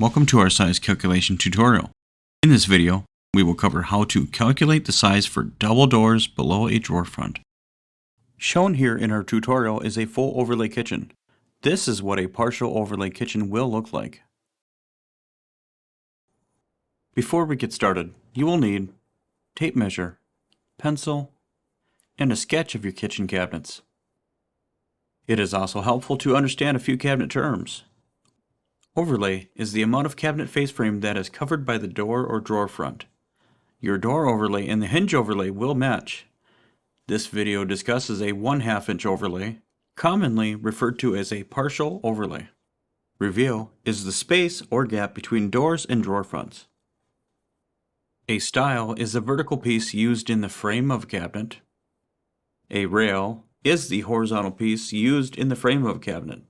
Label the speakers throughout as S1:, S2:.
S1: Welcome to our size calculation tutorial. In this video, we will cover how to calculate the size for double doors below a drawer front. Shown here in our tutorial is a full overlay kitchen. This is what a partial overlay kitchen will look like. Before we get started, you will need tape measure, pencil, and a sketch of your kitchen cabinets. It is also helpful to understand a few cabinet terms. Overlay is the amount of cabinet face frame that is covered by the door or drawer front. Your door overlay and the hinge overlay will match. This video discusses a 1/2 inch overlay, commonly referred to as a partial overlay. Reveal is the space or gap between doors and drawer fronts. A stile is a vertical piece used in the frame of a cabinet. A rail is the horizontal piece used in the frame of a cabinet.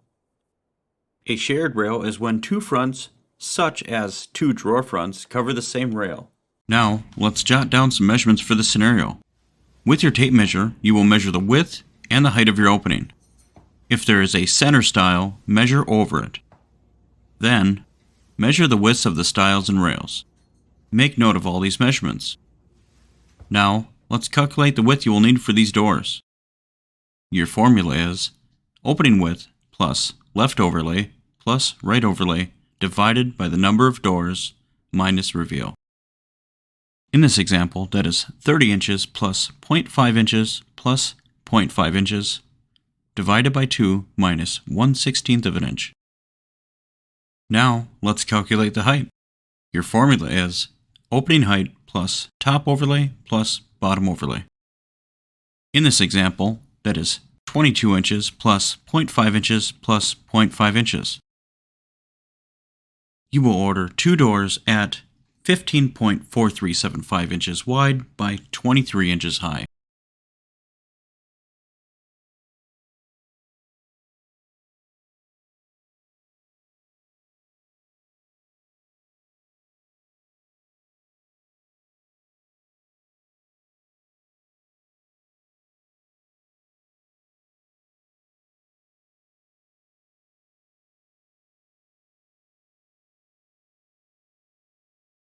S1: A shared rail is when two fronts, such as two drawer fronts, cover the same rail. Now, let's jot down some measurements for this scenario. With your tape measure, you will measure the width and the height of your opening. If there is a center stile, measure over it. Then, measure the widths of the stiles and rails. Make note of all these measurements. Now, let's calculate the width you will need for these doors. Your formula is opening width plus left overlay plus right overlay divided by the number of doors minus reveal. In this example, that is 30 inches plus 0.5 inches plus 0.5 inches divided by 2 minus 1/16 of an inch. Now, let's calculate the height. Your formula is opening height plus top overlay plus bottom overlay. In this example, that is 22 inches plus 0.5 inches plus 0.5 inches. You will order two doors at 15.4375 inches wide by 23 inches high.